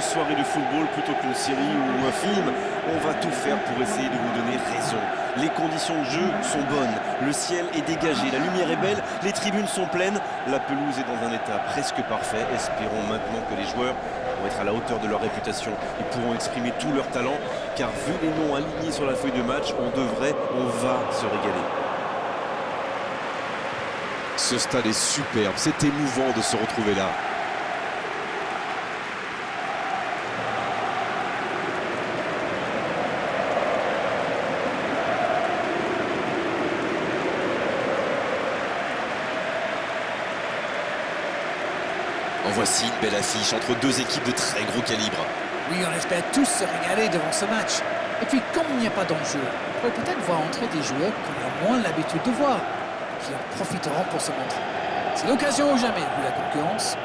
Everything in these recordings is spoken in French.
votre soirée de football plutôt qu'une série ou un film. On va tout faire pour essayer de vous donner raison. Les conditions de jeu sont bonnes, le ciel est dégagé, la lumière est belle, les tribunes sont pleines, la pelouse est dans un état presque parfait. Espérons maintenant que les joueurs vont être à la hauteur de leur réputation et pourront exprimer tout leur talent, car vu les noms alignés sur la feuille de match, on va se régaler. Ce stade est superbe, c'est émouvant de se retrouver là. En voici une belle affiche entre deux équipes de très gros calibre. Oui, on espère tous se régaler devant ce match. Et puis, comme il n'y a pas d'enjeu, on peut peut-être voir entrer des joueurs qu'on a moins l'habitude de voir, qui en profiteront pour se montrer. C'est l'occasion ou jamais, vu la concurrence.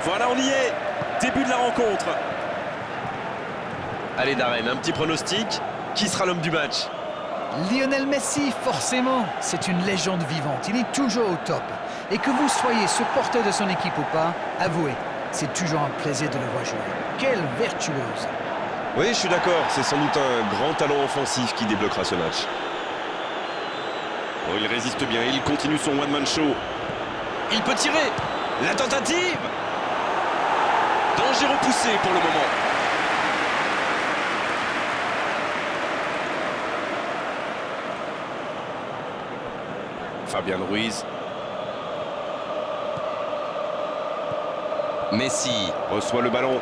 Voilà, on y est. Début de la rencontre. Allez Darren, un petit pronostic. Qui sera l'homme du match? Lionel Messi, forcément. C'est une légende vivante. Il est toujours au top. Et que vous soyez supporter de son équipe ou pas, avouez, c'est toujours un plaisir de le voir jouer. Quelle vertueuse. Oui, je suis d'accord, c'est sans doute un grand talent offensif qui débloquera ce match. Oh, il résiste bien, il continue son one-man show. Il peut tirer. La tentative. Danger repoussé pour le moment. Fabian Ruiz. Messi reçoit le ballon.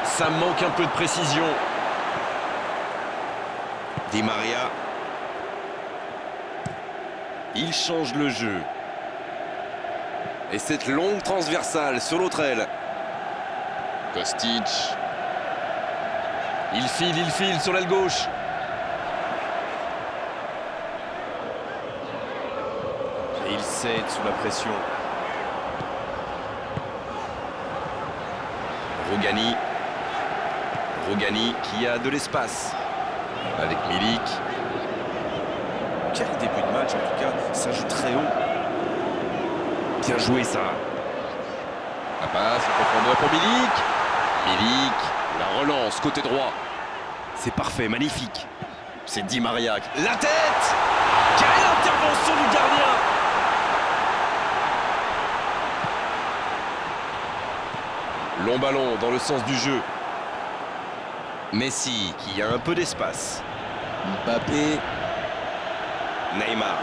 Ça manque un peu de précision. Di Maria. Il change le jeu. Et cette longue transversale sur l'autre aile. Kostic. Il file sur l'aile gauche. Et il cède sous la pression. Rogani. Rogani qui a de l'espace. Avec Milik. Quel début de match, en tout cas, ça joue très haut. Bien joué ça. La passe en profondeur pour Milik. Milik, la relance côté droit. C'est parfait, magnifique. C'est Di Maria. La tête. Quelle intervention du gardien. Long ballon dans le sens du jeu. Messi qui a un peu d'espace. Mbappé. Neymar.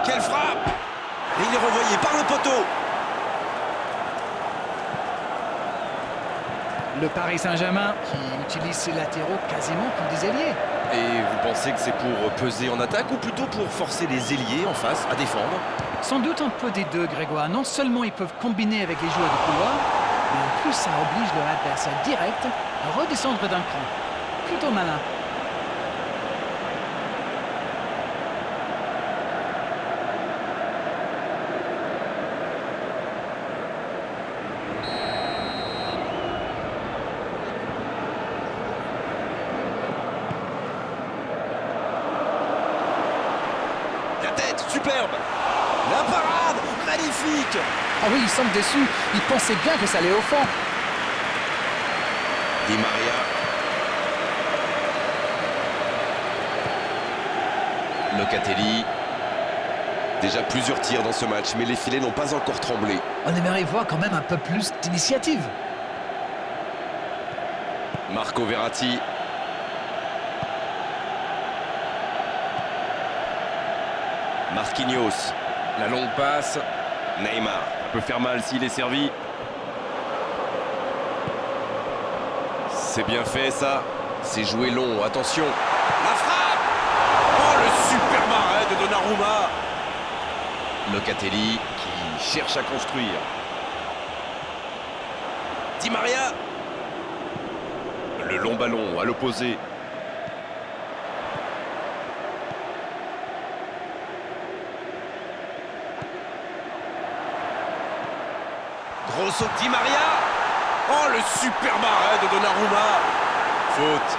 Quelle frappe! Et il est renvoyé par le poteau. Le Paris Saint-Germain qui utilise ses latéraux quasiment comme des ailiers. Et vous pensez que c'est pour peser en attaque ou plutôt pour forcer les ailiers en face à défendre? Sans doute un peu des deux, Grégoire. Non seulement ils peuvent combiner avec les joueurs de couloir, mais en plus ça oblige leur adversaire direct à redescendre d'un cran. Plutôt malin. La tête, superbe. La parade, magnifique. Ah oui, il semble déçu. Il pensait bien que ça allait au fond. Di Maria. Locatelli. Déjà plusieurs tirs dans ce match, mais les filets n'ont pas encore tremblé. On aimerait voir quand même un peu plus d'initiative. Marco Verratti. Marquinhos. La longue passe. Neymar. Ça peut faire mal s'il est servi. C'est bien fait ça. C'est joué long, attention. La frappe. Oh, le super arrêt de Donnarumma. Locatelli qui cherche à construire. Di Maria. Le Le long ballon à l'opposé. Gros saut de Di Maria. Oh, le superbe arrêt de Donnarumma. Faute.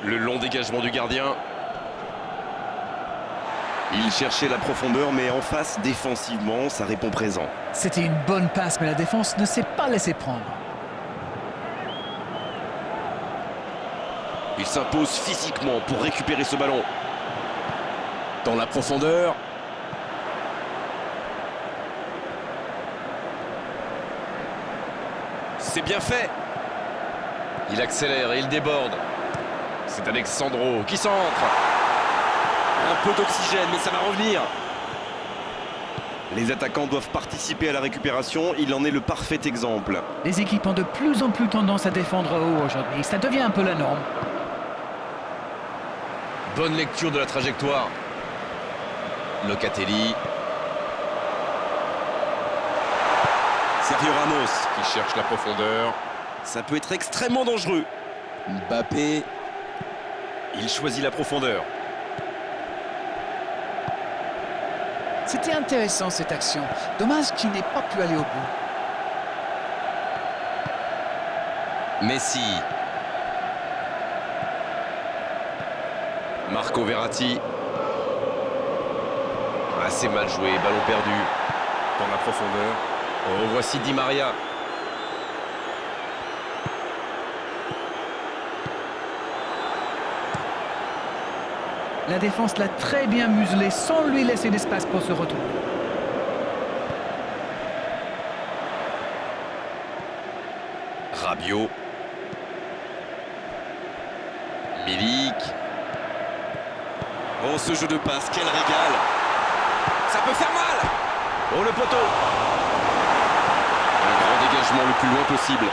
Le long dégagement du gardien. Il cherchait la profondeur, mais en face, défensivement, ça répond présent. C'était une bonne passe, mais la défense ne s'est pas laissée prendre. Il s'impose physiquement pour récupérer ce ballon. Dans la profondeur. C'est bien fait. Il accélère et il déborde. C'est Alexandro qui centre. Un peu d'oxygène, mais ça va revenir. Les attaquants doivent participer à la récupération. Il en est le parfait exemple. Les équipes ont de plus en plus tendance à défendre haut aujourd'hui. Ça devient un peu la norme. Bonne lecture de la trajectoire. Locatelli Sergio Ramos. qui cherche la profondeur. Ça peut être extrêmement dangereux. Mbappé. Il choisit la profondeur. C'était intéressant cette action. Dommage qu'il n'ait pas pu aller au bout. Messi. Marco Verratti. Assez mal joué, ballon perdu. Dans la profondeur. Oh, voici Di Maria. La défense l'a très bien muselé sans lui laisser d'espace pour se retourner. Rabiot. Milik. Oh, ce jeu de passe, quel régal. Ça peut faire mal. Oh, le poteau. Un grand dégagement le plus loin possible.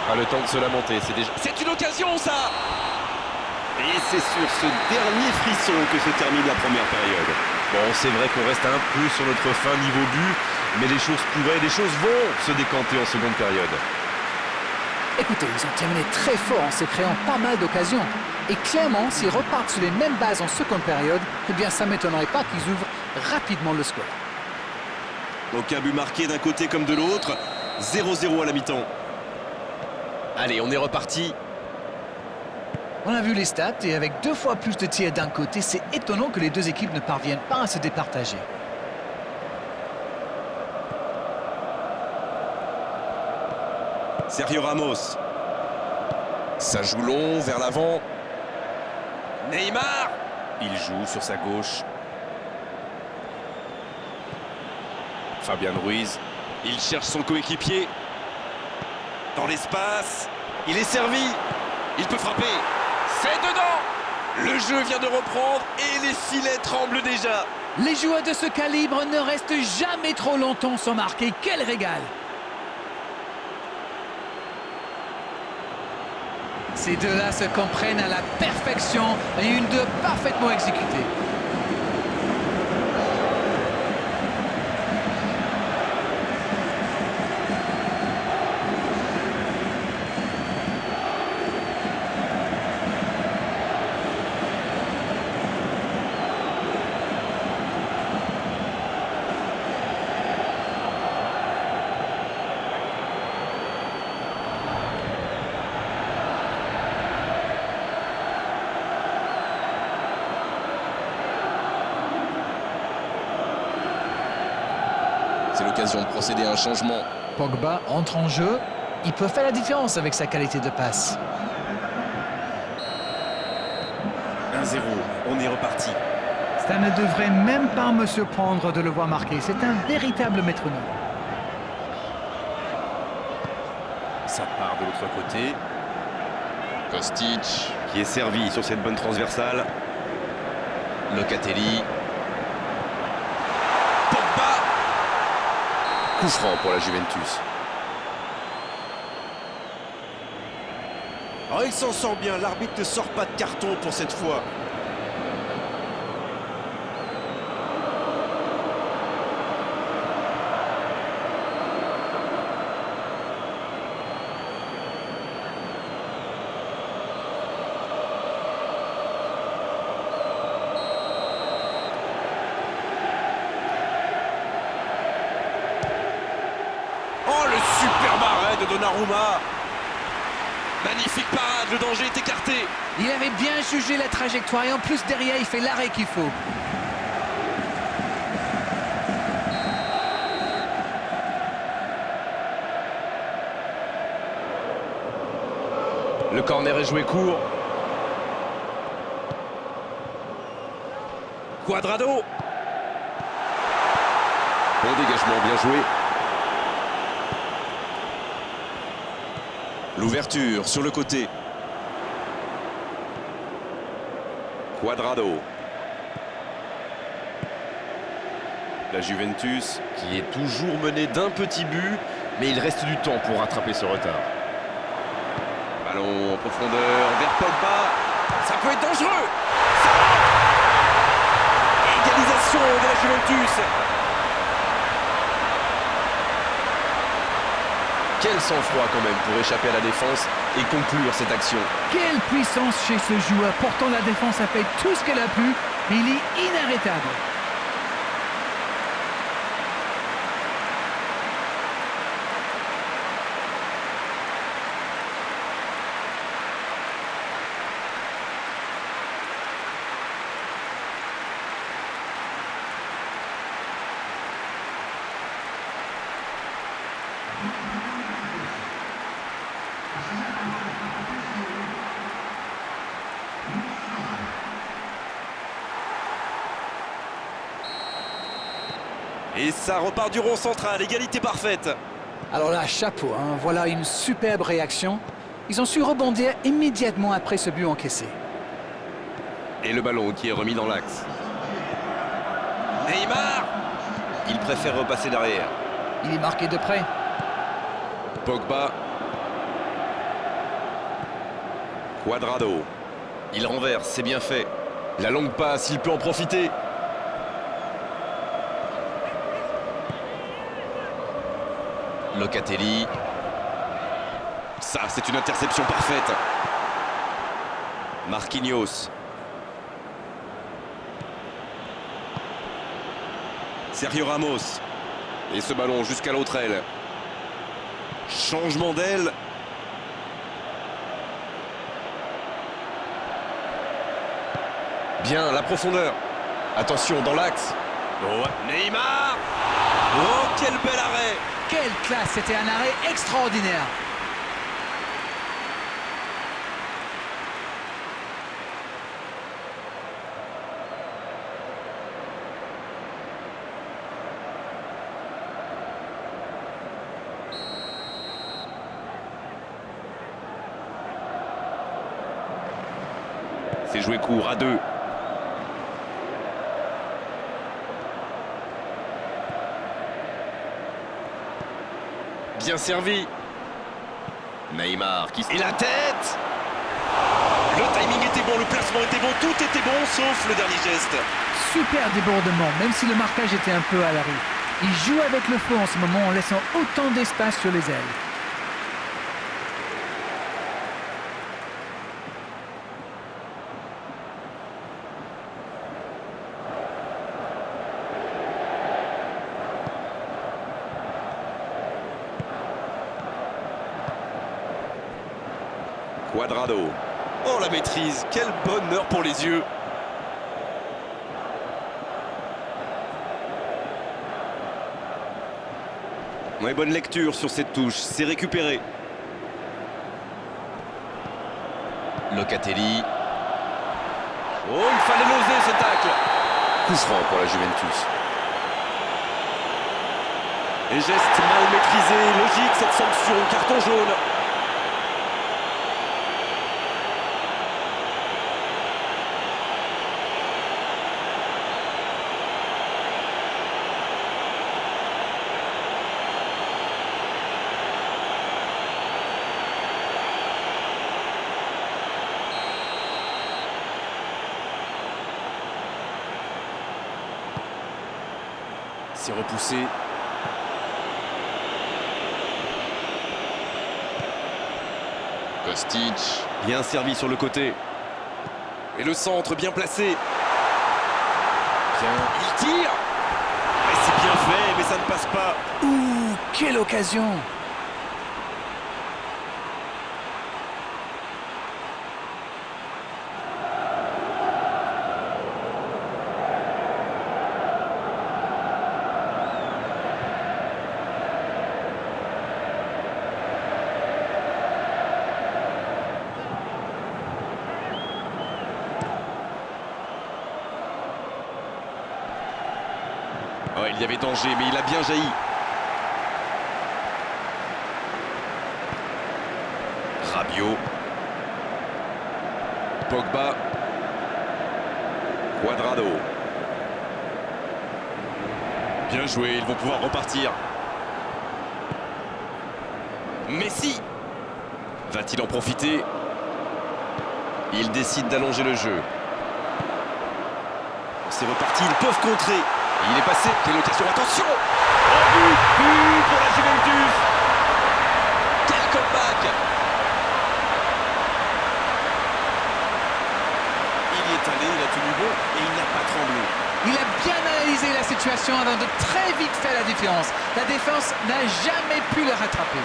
Pas le temps de se lamenter, c'est déjà... C'est une occasion, ça. Et c'est sur ce dernier frisson que se termine la première période. Bon, c'est vrai qu'on reste un peu sur notre fin niveau but, mais les choses vont se décanter en seconde période. Écoutez, ils ont terminé très fort en se créant pas mal d'occasions. Et clairement, s'ils repartent sur les mêmes bases en seconde période, eh bien ça ne m'étonnerait pas qu'ils ouvrent rapidement le score. Aucun but marqué d'un côté comme de l'autre. 0-0 à la mi-temps. Allez, on est reparti. On a vu les stats et avec 2 fois plus de tirs d'un côté, c'est étonnant que les deux équipes ne parviennent pas à se départager. Sergio Ramos. Ça joue long, vers l'avant. Neymar. Il joue sur sa gauche. Fabian Ruiz. Il cherche son coéquipier. Dans l'espace. Il est servi. Il peut frapper. C'est dedans. Le jeu vient de reprendre et les filets tremblent déjà. Les joueurs de ce calibre ne restent jamais trop longtemps sans marquer. Quel régal! Ces deux-là se comprennent à la perfection et une de parfaitement exécutée. C'est l'occasion de procéder à un changement. Pogba entre en jeu. Il peut faire la différence avec sa qualité de passe. 1-0. On est reparti. Ça ne devrait même pas me surprendre de le voir marquer. C'est un véritable métronome. Ça part de l'autre côté. Kostic. Qui est servi sur cette bonne transversale. Locatelli. Pogba. Coup franc pour la Juventus. Alors il s'en sort bien, l'arbitre ne sort pas de carton pour cette fois. Oh, le superbe arrêt de Donnarumma. Magnifique parade, le danger est écarté. Il avait bien jugé la trajectoire et en plus derrière il fait l'arrêt qu'il faut. Le corner est joué court. Cuadrado. Bon dégagement, bien joué. L'ouverture sur le côté. Cuadrado. La Juventus. Qui est toujours mené d'un petit but, mais il reste du temps pour rattraper ce retard. Ballon en profondeur vers Pogba. Ça peut être dangereux. Égalisation de la Juventus. Quel sang-froid quand même pour échapper à la défense et conclure cette action. Quelle puissance chez ce joueur. Pourtant la défense a fait tout ce qu'elle a pu, mais il est inarrêtable. Et ça repart du rond central, égalité parfaite. Alors là, chapeau, hein. Voilà une superbe réaction. Ils ont su rebondir immédiatement après ce but encaissé. Et le ballon qui est remis dans l'axe. Neymar. Il préfère repasser derrière. Il est marqué de près. Pogba. Cuadrado. Il renverse, c'est bien fait. La longue passe, il peut en profiter. Locatelli. Ça, c'est une interception parfaite. Marquinhos. Sergio Ramos. Et ce ballon jusqu'à l'autre aile. Changement d'aile. Bien, la profondeur. Attention, dans l'axe. Oh, Neymar. Oh, quel bel arrêt. Quelle classe, c'était un arrêt extraordinaire. C'est joué court à deux. Bien servi. Neymar qui... Et la tête. Le timing était bon, le placement était bon, tout était bon, sauf le dernier geste. Super débordement, même si le marquage était un peu à la rue. Il joue avec le feu en ce moment en laissant autant d'espace sur les ailes. Cuadrado. Oh, la maîtrise, quel bonheur pour les yeux. Ouais, bonne lecture sur cette touche, c'est récupéré. Locatelli. Oh, il fallait l'oser ce tacle. Coup franc pour la Juventus. Et geste mal maîtrisé, logique cette sanction, carton jaune. C'est repoussé. Kostic. Bien servi sur le côté. Et le centre bien placé. Bien. Il tire. Et c'est bien fait, mais ça ne passe pas. Ouh, quelle occasion! Ouais, il y avait danger, mais il a bien jailli. Rabiot. Pogba. Cuadrado. Bien joué, ils vont pouvoir repartir. Messi. Va-t-il en profiter? Il décide d'allonger le jeu. C'est reparti, ils peuvent contrer. Il est passé, quelle occasion, attention! Oh, but pour la Juventus! Quel comeback! Il y est allé, il a tenu bon et il n'a pas tremblé. Il a bien analysé la situation avant de très vite faire la différence. La défense n'a jamais pu le rattraper.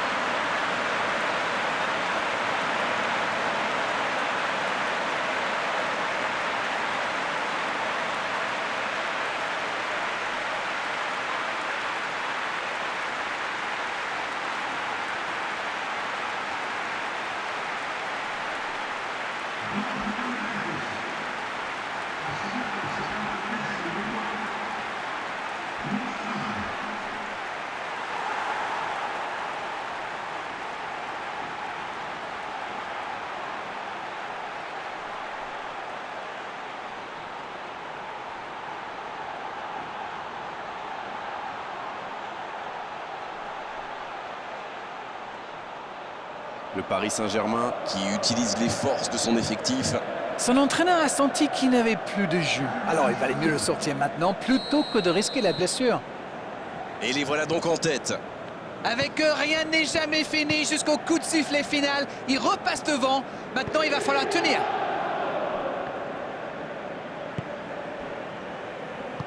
Le Paris Saint-Germain qui utilise les forces de son effectif. Son entraîneur a senti qu'il n'avait plus de jus. Alors il valait mieux le sortir maintenant plutôt que de risquer la blessure. Et les voilà donc en tête. Avec eux, rien n'est jamais fini jusqu'au coup de sifflet final. Il repasse devant. Maintenant, il va falloir tenir.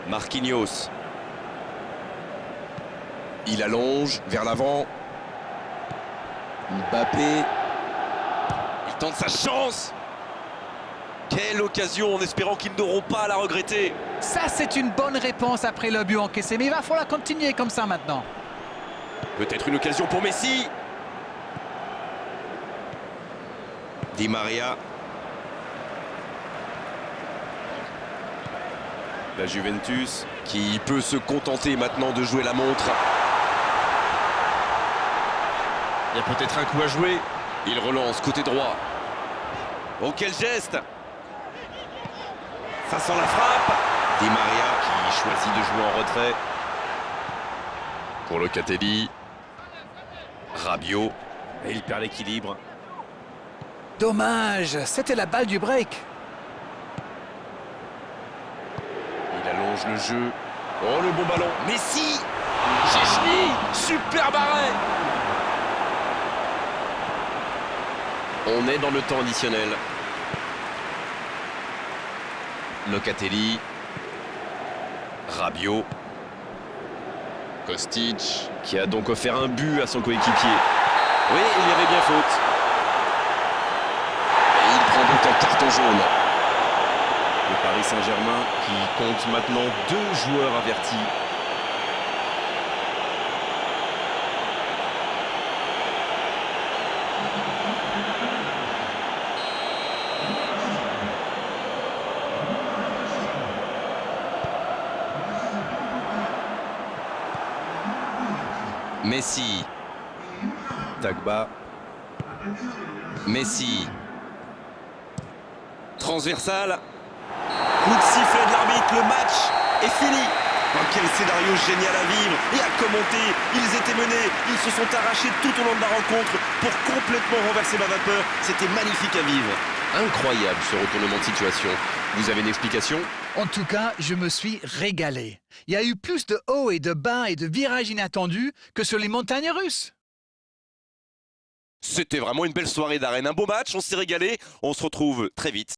Marquinhos. Il allonge vers l'avant. Mbappé. Il tente sa chance. Quelle occasion, en espérant qu'ils n'auront pas à la regretter. Ça, c'est une bonne réponse après le but encaissé. Mais il va falloir continuer comme ça maintenant. Peut-être une occasion pour Messi. Di Maria. La Juventus qui peut se contenter maintenant de jouer la montre. Il y a peut-être un coup à jouer. Il relance côté droit. Oh, quel geste! Ça sent la frappe. Di Maria qui choisit de jouer en retrait. Pour Locatelli. Rabiot. Et il perd l'équilibre. Dommage, c'était la balle du break. Il allonge le jeu. Oh, le bon ballon. Messi. Chechny. Super arrêt. On est dans le temps additionnel. Locatelli. Rabiot. Kostic. Qui a donc offert un but à son coéquipier. Oui, il y avait bien faute. Et il prend donc un carton jaune. Le Paris Saint-Germain qui compte maintenant 2 joueurs avertis. Messi. Tagba. Messi. Transversal. Coup de sifflet de l'arbitre, le match est fini. Oh, quel scénario génial à vivre et à commenter. Ils étaient menés, ils se sont arrachés tout au long de la rencontre pour complètement renverser la vapeur. C'était magnifique à vivre. Incroyable ce retournement de situation. Vous avez une explication ? En tout cas, je me suis régalé. Il y a eu plus de hauts et de bas et de virages inattendus que sur les montagnes russes. C'était vraiment une belle soirée d'arène, un beau match, on s'est régalé. On se retrouve très vite